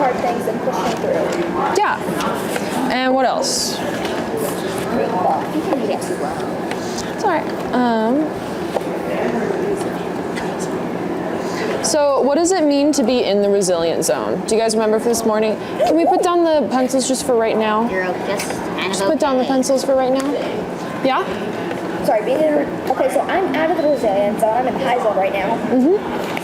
hard things and pushing through. Yeah. And what else? Well, you can read it as well. It's all right. So what does it mean to be in the resilient zone? Do you guys remember for this morning? Can we put down the pencils just for right now? You're just Put down the pencils for right now. Yeah? Sorry, okay, so I'm out of the resilient zone. I'm in the high zone right now.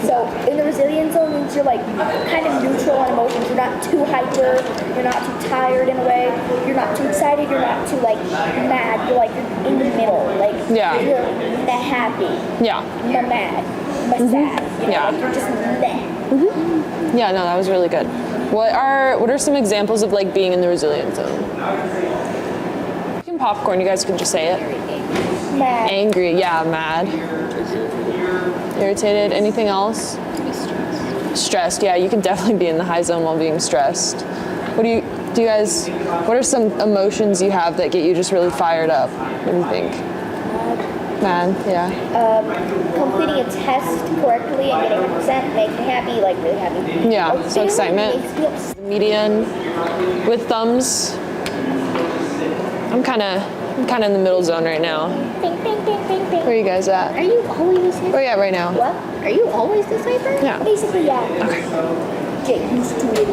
So in the resilient zone means you're like kind of neutral on emotions. You're not too hyper. You're not too tired in a way. You're not too excited. You're not too like mad. You're like you're in the middle. Like you're the happy. Yeah. The mad. The sad. You know, Yeah. like you're just meh. Yeah, no, that was really good. What are some examples of like being in the resilient zone? You can popcorn, you guys can just say it. Mad. Angry, yeah, mad. Irritated, anything else? Stressed, yeah, you can definitely be in the high zone while being stressed. What are some emotions you have that get you just really fired up? What do you think? Mad, yeah. Completing a test correctly and getting 100% makes me happy, like really happy. Yeah, so excitement. Median with thumbs. I'm kind of in the middle zone right now. Bing, bing, bing, bing, bing. Where are you guys at? Are you always the same? Where are you at right now? What? Are you always the cipher? Yeah. Basically, yeah. Okay. Get used to it.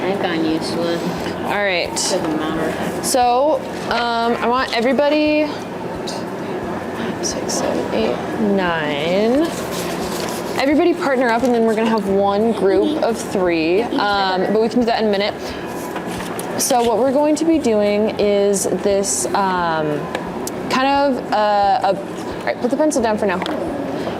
I've gotten used to it. All right. Doesn't matter. So, I want everybody. 6, 7, 8, 9. Everybody partner up, and then we're gonna have one group of 3. But we can do that in a minute. So what we're going to be doing is this kind of all right, put the pencil down for now.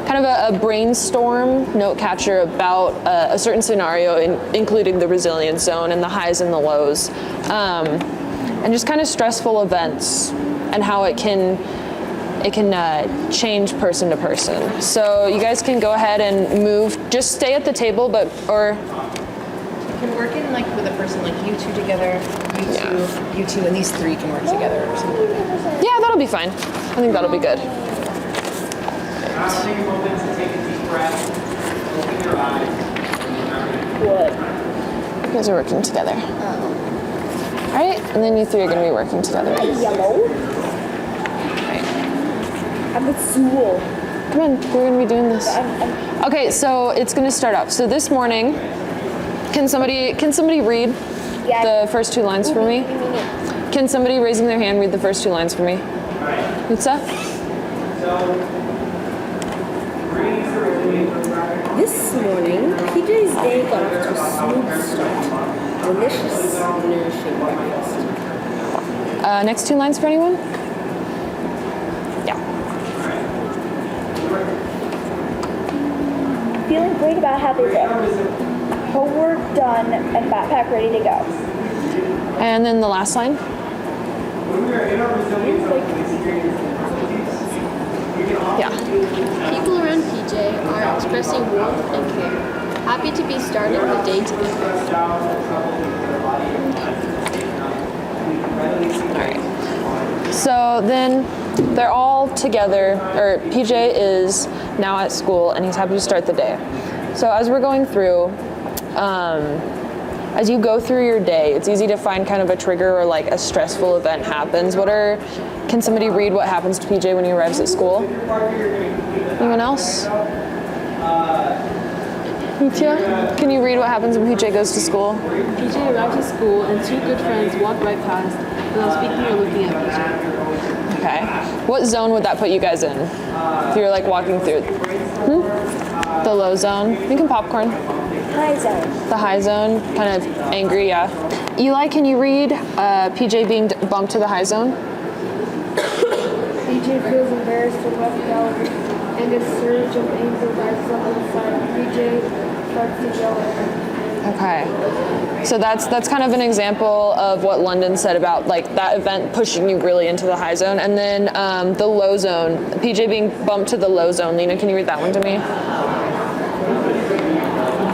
Kind of a brainstorm note catcher about a certain scenario, including the resilience zone and the highs and the lows, and just kind of stressful events and how it can change person to person. So you guys can go ahead and move. Just stay at the table, You can work in like with a person like you two together, you two, and these 3 can work together or something. yeah, that'll be fine. I think that'll be good. Take a moment to take a deep breath, open your eyes, and remember You guys are working together. All right, and then you 3 are going to be working together. Yellow. I'm a fool. Come on, we're going to be doing this. Okay, so it's going to start up. So this morning, can somebody read the first 2 lines for me? Can somebody raising their hand read the first 2 lines for me? Lutza? This morning, PJ's day got off to a smooth start. Delicious, nourishing breakfast. Next 2 lines for anyone? Yeah. Feeling great about how they look. Homework done and backpack ready to go. And then the last line? Yeah. People around PJ are expressing warmth and care. Happy to be starting the day together. Alright. So then they're all together, or PJ is now at school and he's happy to start the day. So as we're going through, as you go through your day, it's easy to find kind of a trigger or like a stressful event happens. Can somebody read what happens to PJ when he arrives at school? Anyone else? Mitya, can you read what happens when PJ goes to school? PJ arrived at school and 2 good friends walked right past without speaking or looking at PJ. Okay. What zone would that put you guys in? If you're like walking through? The low zone? You can popcorn. High zone. The high zone, kind of angry, yeah. Eli, can you read PJ being bumped to the high zone? PJ feels embarrassed and left out, and a surge of anger rises up inside. PJ starts to yell at her. Okay. So that's kind of an example of what London said about like that event pushing you really into the high zone. And then the low zone, PJ being bumped to the low zone. Lena, can you read that one to me?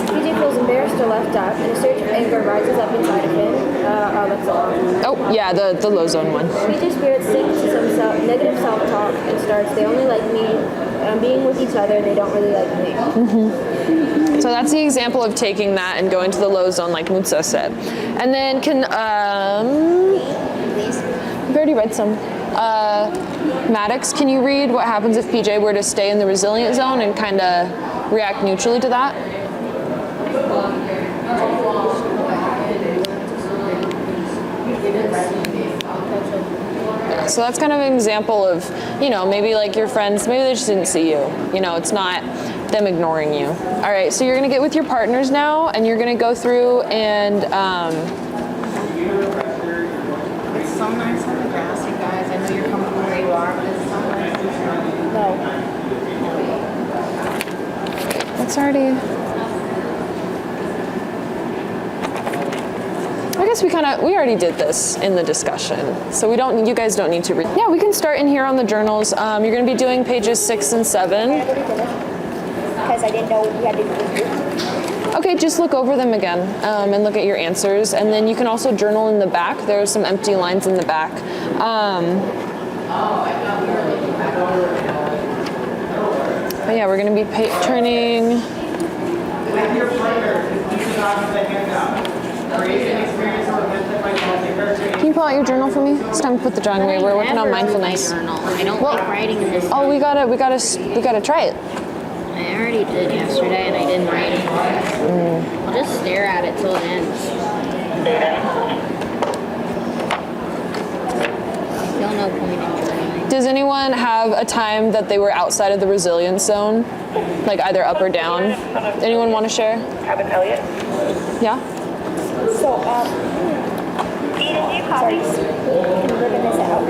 PJ feels embarrassed or left out, and a surge of anger rises up inside of him. That's all. Oh, yeah, the low zone one. PJ's spirit sinks to some negative self-talk and starts, they only like me, being with each other, they don't really like me. So that's the example of taking that and going to the low zone like Mutsa said. And then I've already read some. Maddox, can you read what happens if PJ were to stay in the resilient zone and kind of react neutrally to that? Yeah, so that's kind of an example of, maybe like your friends, maybe they just didn't see you. It's not them ignoring you. All right, so you're gonna get with your partners now and you're gonna go through and It's so nice on the grass, you guys. I know you're comfortable where you are, but it's so nice. it's already, I guess we already did this in the discussion, so you guys don't need to read. Yeah, we can start in here on the journals. You're gonna be doing pages 6 and 7. Because I didn't know we had to do this. Okay, just look over them again and look at your answers. And then you can also journal in the back. There are some empty lines in the back. But yeah, we're going to be turning. Can you pull out your journal for me? It's time to put the drawing away. We're working on mindfulness. I don't like writing in this. Oh, we gotta try it. I already did yesterday and I didn't write it. I'll just stare at it till it ends. Still no point in journaling. Does anyone have a time that they were outside of the resilience zone? Like either up or down? Anyone want to share? Yeah? So, sorry, ripping this out.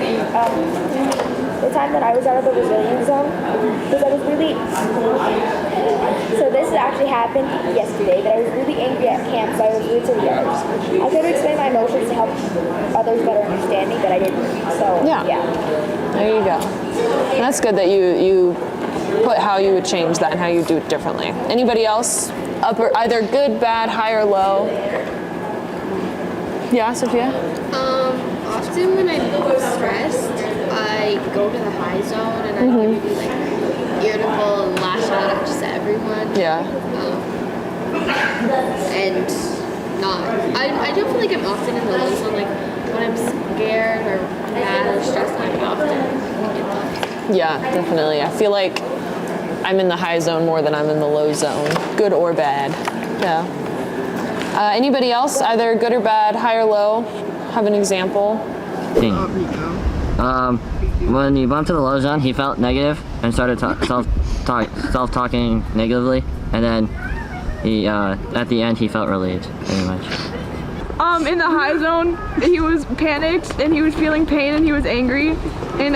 The time that I was out of the resilience zone, because I was really, so this actually happened yesterday, that I was really angry at camp, so I was rude to the others. I could explain my emotions to help others better understand me, but I didn't. So, yeah. There you go. And that's good that you put how you would change that and how you do it differently. Anybody else? Either good, bad, high, or low? Yeah, Sophia? Often when I'm stressed, I go to the high zone and I'm really like irritable and lash out at just everyone. Yeah. And I don't feel like I'm often in the low zone. Like when I'm scared or mad or stressed, I'm often in that. Yeah, definitely. I feel like I'm in the high zone more than I'm in the low zone, good or bad. Yeah. Anybody else, either good or bad, high or low, have an example? When he bumped to the low zone, he felt negative and started self-talking negatively, and then he, at the end, he felt relieved, pretty much. In the high zone, he was panicked and he was feeling pain and he was angry, and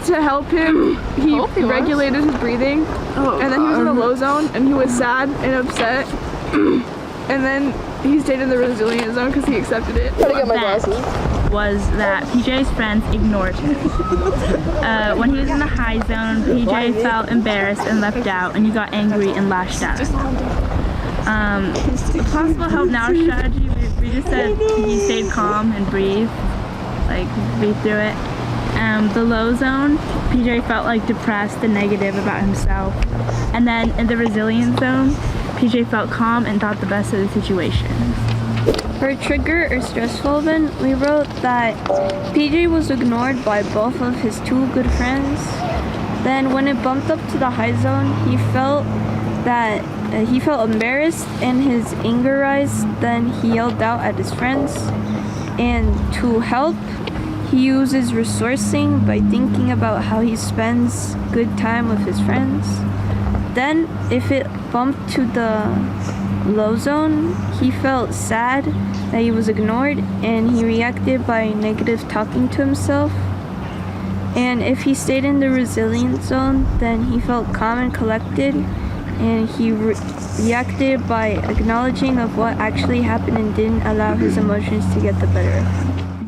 to help him, he regulated his breathing, and then he was in the low zone and he was sad and upset, and then he stayed in the resilient zone because he accepted it. Was that PJ's friends ignored him. When he was in the high zone, PJ felt embarrassed and left out, and he got angry and lashed out. A possible help now strategy, we just said he stayed calm and breathed through it. The low zone, PJ felt like depressed and negative about himself. And then in the resilient zone, PJ felt calm and thought the best of the situation. For trigger or stressful event, we wrote that PJ was ignored by both of his two good friends. Then when it bumped up to the high zone, he felt embarrassed and his anger rise. Then he yelled out at his friends. And to help, he uses resourcing by thinking about how he spends good time with his friends. Then if it bumped to the low zone, he felt sad that he was ignored and he reacted by negative talking to himself. And if he stayed in the resilient zone, then he felt calm and collected, and he reacted by acknowledging of what actually happened and didn't allow his emotions to get the better of him.